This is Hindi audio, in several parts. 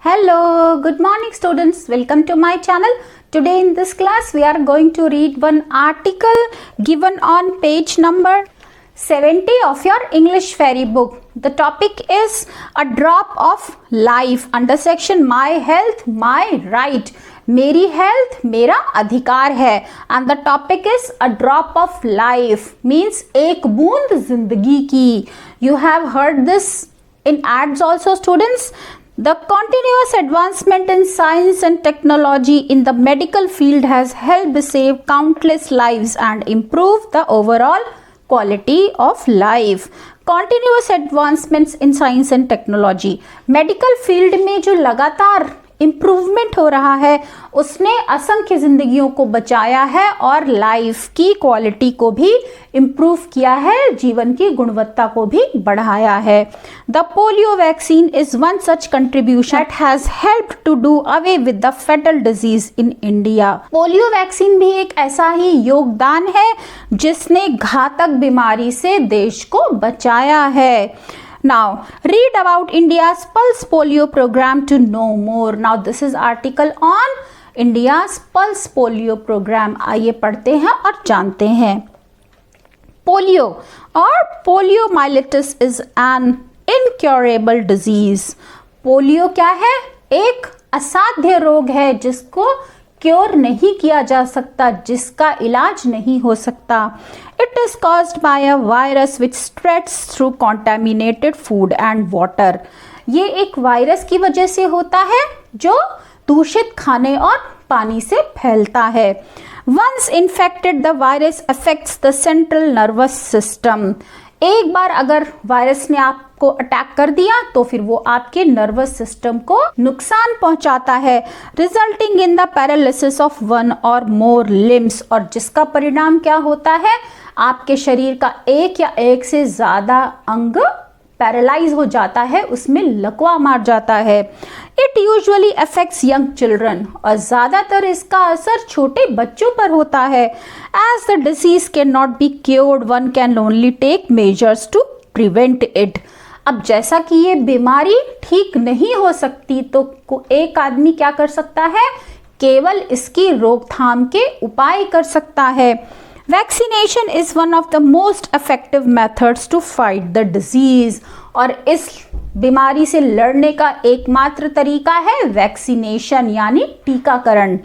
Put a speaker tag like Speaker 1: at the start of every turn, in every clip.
Speaker 1: Hello, good morning students. Welcome to my channel. Today in this class we are going to read one article given on page number 70 of your English fairy book. The topic is a drop of life under section My Health, My Right. मेरी हेल्थ मेरा अधिकार है and the topic is a drop of life means एक बूंद जिंदगी की. You have heard this in ads also students. The continuous advancement in science and technology in the medical field has helped save countless lives and improve the overall quality of life. Continuous advancements in science and technology. Medical field में जो लगातार इम्प्रूवमेंट हो रहा है उसने असंख्य जिंदगियों को बचाया है और लाइफ की क्वालिटी को भी इम्प्रूव किया है, जीवन की गुणवत्ता को भी बढ़ाया है. The polio vaccine is one such contribution that has helped to do away with the fatal disease in India. Polio vaccine भी एक ऐसा ही योगदान है जिसने घातक बीमारी से देश को बचाया है. Now read about India's Pulse Polio program to know more. Now this is article on India's Pulse Polio program. आइए पढ़ते हैं और जानते हैं. पोलियो और poliomyelitis is an incurable disease. Polio क्या है? एक असाध्य रोग है जिसको क्योर नहीं किया जा सकता, जिसका इलाज नहीं हो सकता. It is caused by a virus which spreads through contaminated food and water. ये एक वायरस की वजह से होता है जो दूषित खाने और पानी से फैलता है. Once infected, the virus affects the central nervous system. एक बार अगर वायरस ने आपको अटैक कर दिया तो फिर वो आपके नर्वस सिस्टम को नुकसान पहुंचाता है, resulting in the paralysis of one और मोर लिम्स. और जिसका परिणाम क्या होता है? आपके शरीर का एक या एक से ज्यादा अंग पैरालाइज हो जाता है, उसमें लकवा मार जाता है. It usually affects young children और ज्यादातर इसका असर छोटे बच्चों पर होता है. As the disease can not be cured, one can only take measures to prevent it. अब जैसा कि ये बीमारी ठीक नहीं हो सकती तो एक आदमी क्या कर सकता है? केवल इसकी रोकथाम के उपाय कर सकता है. Vaccination is one of the most effective methods to fight the disease. और इस बीमारी से लड़ने का एकमात्र तरीका है वैक्सीनेशन यानी टीकाकरण.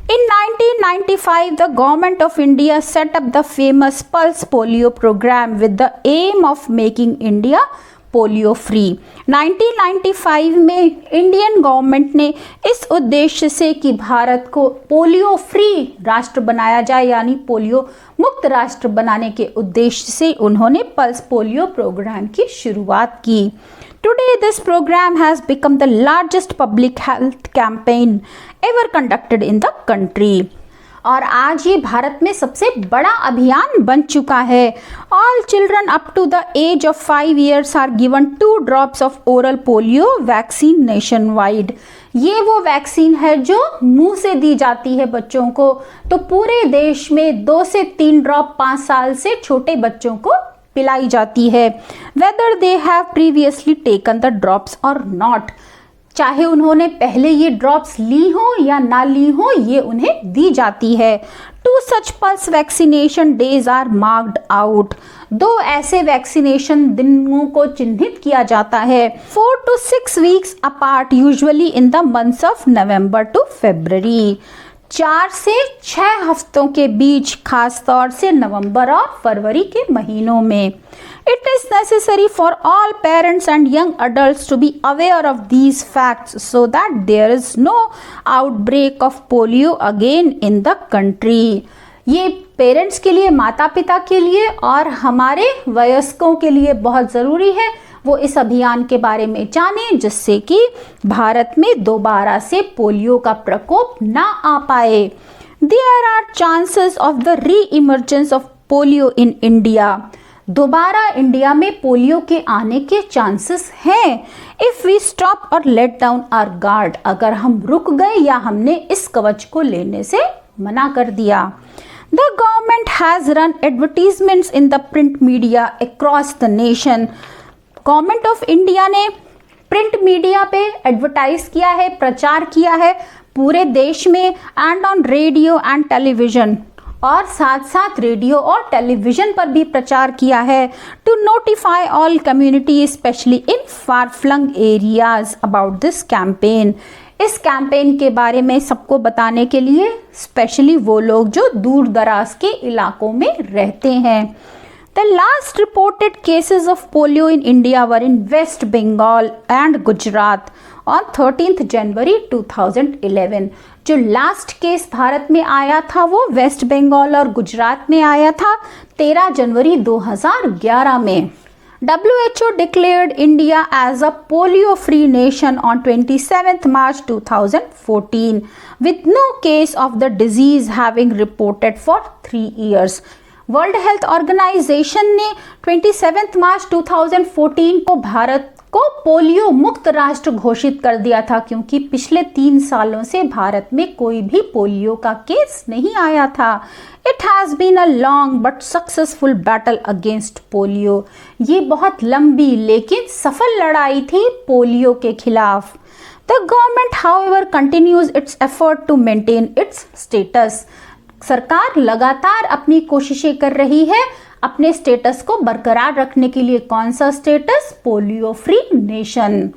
Speaker 1: In 1995, the government of India set up the famous Pulse Polio program with the aim of making India polio free. 1995 में इंडियन गवर्नमेंट ने इस उद्देश्य से कि भारत को पोलियो फ्री राष्ट्र बनाया जाए यानी पोलियो मुक्त राष्ट्र बनाने के उद्देश्य से उन्होंने पल्स पोलियो प्रोग्राम की शुरुआत की. Today this program has become the largest public health campaign ever conducted in the country. और आज ये भारत में सबसे बड़ा अभियान बन चुका है. All children up to the age of 5 years are given 2 drops of oral polio vaccine nationwide. ये वो वैक्सीन है जो मुंह से दी जाती है बच्चों को. तो पूरे देश में 2 से 3 ड्रॉप 5 साल से छोटे बच्चों को पिलाई जाती है. Whether they have previously taken the drops or not. चाहे उन्होंने पहले ये ड्रॉप्स ली हो या ना ली हो, ये उन्हें दी जाती है. 2 such pulse vaccination days are marked out. 2 ऐसे वैक्सीनेशन दिनों को चिन्हित किया जाता है. 4 to 6 weeks apart, usually in the months of November to February. 4 से 6 हफ्तों के बीच, खास तौर से नवंबर और फरवरी के महीनों में. It is necessary for all parents and young adults to be aware of these facts so that there is no outbreak of polio again in the country. ये पेरेंट्स के लिए, माता पिता के लिए और हमारे वयस्कों के लिए बहुत ज़रूरी है वो इस अभियान के बारे में जानें जिससे कि भारत में दोबारा से पोलियो का प्रकोप ना आ पाए. There are chances of the re-emergence of polio in India. दोबारा इंडिया में पोलियो के आने के चांसेस हैं. इफ वी स्टॉप और लेट डाउन आवर गार्ड, अगर हम रुक गए या हमने इस कवच को लेने से मना कर दिया. The government has run advertisements in the print media across the nation. Government of India ने प्रिंट मीडिया पे एडवर्टाइज किया है, प्रचार किया है पूरे देश में, and on radio and television, और साथ साथ रेडियो और टेलीविजन पर भी प्रचार किया है, to notify all community specially in far flung areas about this campaign. इस कैंपेन के बारे में सबको बताने के लिए, स्पेशली वो लोग जो दूर दराज के इलाकों में रहते हैं। The last reported cases of polio in India were in West Bengal and Gujarat on 13th January 2011. जो लास्ट केस भारत में आया था वो वेस्ट बंगाल और गुजरात में आया था 13 जनवरी 2011 में। WHO declared India as a polio-free nation on 27th March 2014 with no case of the disease having reported for 3 years. World Health Organization ने 27 मार्च 2014 को भारत को पोलियो मुक्त राष्ट्र घोषित कर दिया था, क्योंकि पिछले 3 सालों से भारत में कोई भी पोलियो का केस नहीं आया था। It has been a long but successful battle against polio. ये बहुत लंबी लेकिन सफल लड़ाई थी पोलियो के खिलाफ। The government however continues its effort to maintain its status. सरकार लगातार अपनी कोशिशें कर रही है अपने स्टेटस को बरकरार रखने के लिए। कौन सा status? Polio free nation.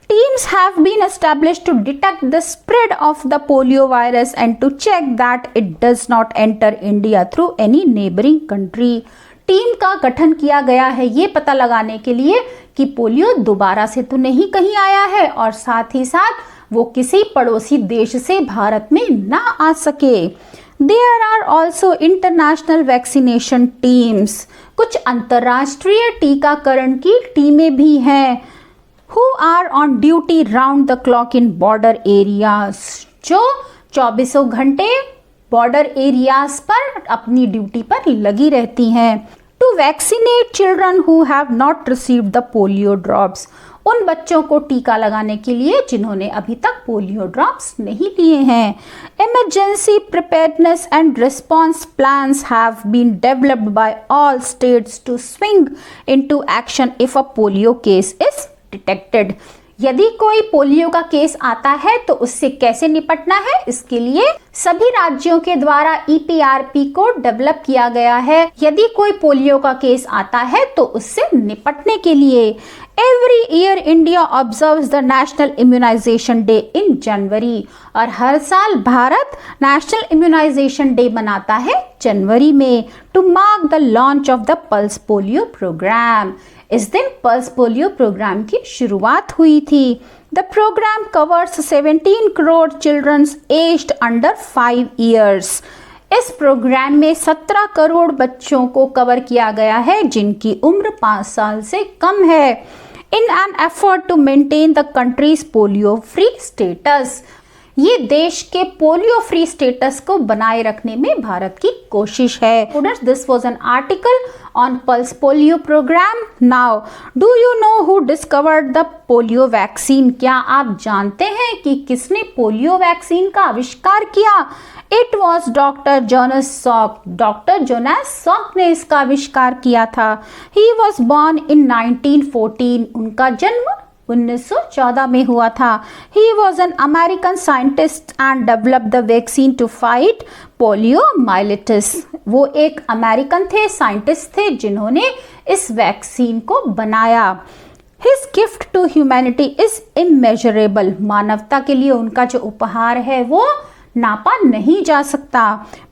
Speaker 1: Teams have been established to detect the spread of the polio virus and to check that it does not enter India through any neighbouring country. Team का गठन किया गया है ये पता लगाने के लिए कि पोलियो दोबारा से तो नहीं कहीं आया है, और साथ ही साथ वो किसी पड़ोसी देश से भारत में ना आ सके। There are also international vaccination teams. कुछ अंतर्राष्ट्रीय टीकाकरण की टीमें भी हैं who are on duty round the clock in border areas, जो 24 घंटे बॉर्डर एरियाज पर अपनी ड्यूटी पर लगी रहती हैं। To vaccinate children who have not received the polio drops. उन बच्चों को टीका लगाने के लिए जिन्होंने अभी तक पोलियो ड्रॉप्स नहीं लिए हैं। Emergency preparedness and response plans have been developed by all states to swing into action if a polio case is detected. यदि कोई पोलियो का केस आता है तो उससे कैसे निपटना है, इसके लिए सभी राज्यों के द्वारा EPRP को डेवलप किया गया है। यदि कोई पोलियो का केस आता है तो उससे निपटने के लिए every year India observes the national immunization day in January, और हर साल भारत नेशनल इम्यूनाइजेशन डे मनाता है जनवरी में, to mark the launch of the pulse polio programme. इस दिन पल्स पोलियो प्रोग्राम की शुरुआत हुई थी। The programme covers 17 crore childrens aged under 5 years. इस प्रोग्राम में 17 करोड़ बच्चों को कवर किया गया है जिनकी उम्र 5 साल से कम है। In an effort to maintain the country's polio free status, ये देश के पोलियो फ्री स्टेटस को बनाए रखने में भारत की कोशिश है। Students, this was an article on pulse polio programme. Now do you know who discovered the polio vaccine? क्या आप जानते हैं कि किसने पोलियो वैक्सीन का आविष्कार किया? It was doctor Jonas Salk. Doctor Jonas Salk ने इसका आविष्कार किया था। He was born in 1914। उनका जन्म 1914 में हुआ था। He was an American scientist and develop the vaccine to fight poliomyelitis. वो एक अमेरिकन थे, साइंटिस्ट थे जिन्होंने इस वैक्सीन को बनाया। His gift to humanity is immeasurable. मानवता के लिए उनका जो उपहार है वो नापा नहीं जा सकता।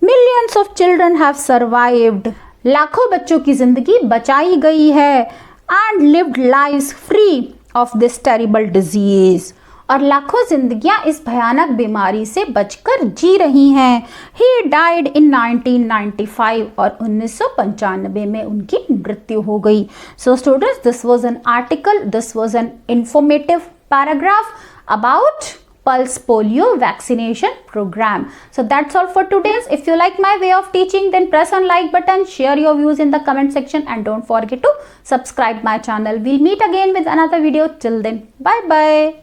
Speaker 1: Millions of children have survived. लाखों बच्चों की जिंदगी बचाई गई है। And lived lives free of this terrible disease, और लाखों जिंदगियां इस भयानक बीमारी से बचकर जी रही हैं। ही डाइड इन 1995, और 1995 में उनकी मृत्यु हो गई। So students, this was an article, this was N informative paragraph about Pulse Polio Vaccination Program. So that's all for today. If you like my way of teaching, then press on like button, share your views in the comment section, and don't forget to subscribe my channel. We'll meet again with another video. Till then, bye bye.